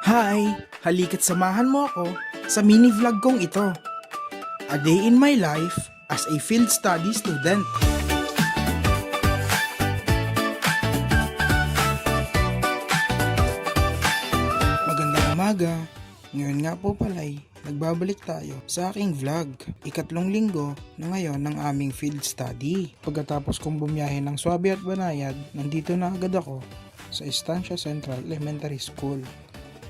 Hi! Halika't samahan mo ako sa mini vlog kong ito. A day in my life as a field study student. Magandang umaga. Ngayon nga po pala'y nagbabalik tayo sa aking vlog. Ikatlong linggo na ngayon ng aming field study. Pagkatapos kong bumiyahe ng Suabe at Banayad, nandito na agad ako sa Estancia Central Elementary School.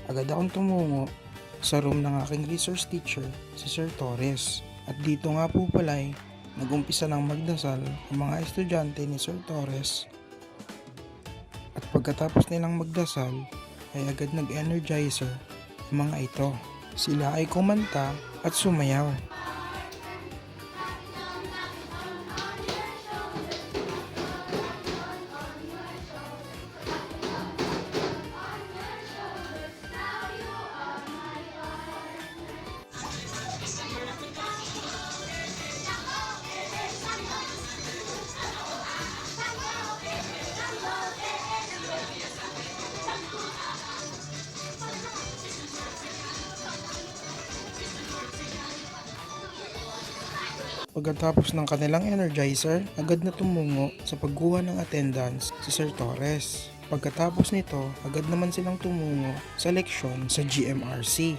Agad akong tumungo sa room ng aking resource teacher, si Sir Torres. At dito nga po pala'y nag-umpisa ng magdasal ang mga estudyante ni Sir Torres. At pagkatapos nilang magdasal, ay agad nag-energizer ang mga ito. Sila ay kumanta at sumayaw. Pagkatapos ng kanilang energizer, agad na tumungo sa pagkuha ng attendance si Sir Torres. Pagkatapos nito, agad naman silang tumungo sa leksyon sa GMRC.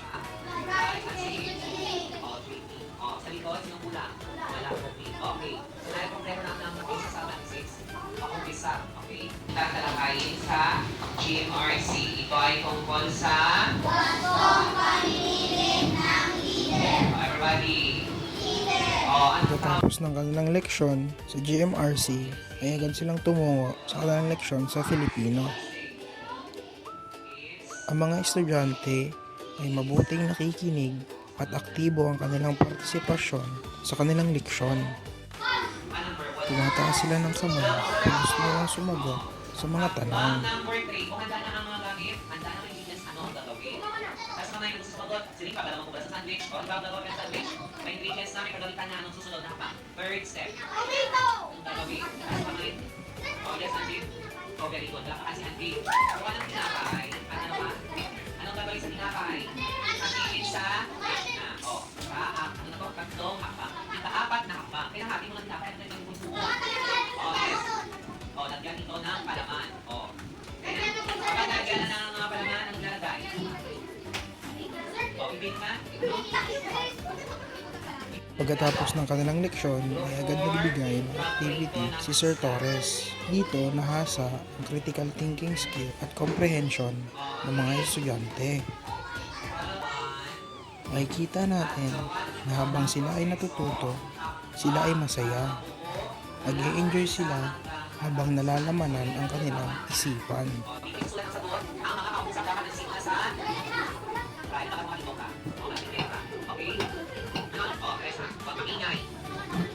Tatalakayin sa GMRC. Ito ay tungkol sa everybody. Pagkatapos ng kanilang leksyon sa GMRC, ay agad silang tumungo sa kanilang leksyon sa Filipino. Ang mga estudyante ay mabuting nakikinig at aktibo ang kanilang partisipasyon sa kanilang leksyon. Tumataas sila ng kamay kung gusto nilang sumagot sa mga tanong. Number 3, kung handa na ang mga gamit, handa na ang ingredients, ano ang gagawin? Tapos mga yung susunod, siling pa, dalawang kubas sa sandwich, o ang gagawin ng sandwich, may ingredients na, may kagalitan na anong susunod na pa. Third step. Ang gagawin. Tapos mga yun. O, yes, Andy. O, very good. Laka kasi Andy. So, anong tinapay? Ano ba? Anong gagawin sa tinapay? Pagkilid sa na. O, ano na to? Tatlong hakbang. Ika-apat na hakbang. Kaya hati mo lang tinapay. Ano na yung puso mo? O, yes. O, lagyan ito ng palaman. O. Kapag lagyan na ng mga palaman, anong lalagay? O, ibig ka? Pagkatapos ng kanilang leksyon, ay agad nagbigay ng activity si Sir Torres. Dito nahasa ang critical thinking skill at comprehension ng mga estudyante. Makikita natin na habang sila ay natututo, sila ay masaya. Nag-i-enjoy sila habang nalalamanan ang kanilang isipan.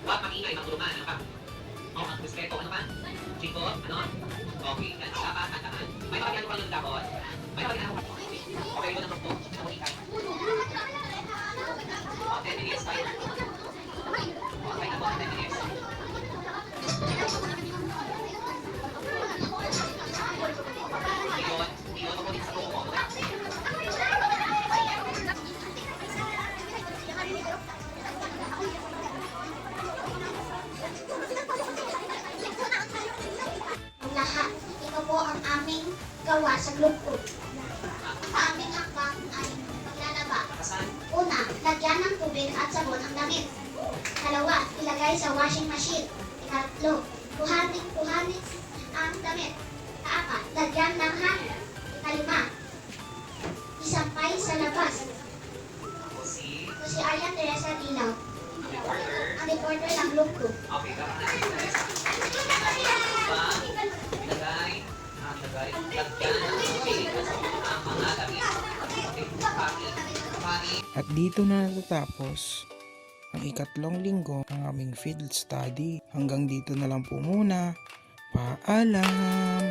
Huwag magingay, magtulungan, ano pa? O, mag-respeto, ano pa? Chico, ano? Okay, yan, dapat, tandaan. May mga ano pa yung dapat? May mga ano pa? Okay, ito na po. Ito mo ikay. O, 10 minutes tayo. Okay na po, 10 minutes. Iyon, mabulit sa buko mo. Lahat. Ito po ang aming gawa sa group food. Sa aming hakbang ay paglalaba. Una, lagyan ng tubig at sabon ang damit. Dalawa, ilagay sa washing machine. Ikatlo, kuhanin ang damit. Kaapat, lagyan ng hangin. Ikalima, isampay sa labas. Ito si Arya Teresa Dilaw. Ang reporter ng group food. Okay, dapat na. Ilagay, lagyan ng tubig ang mga damit. At dito na natatapos ang ikatlong linggo ng aming field study. Hanggang dito na lang po muna. Paalam!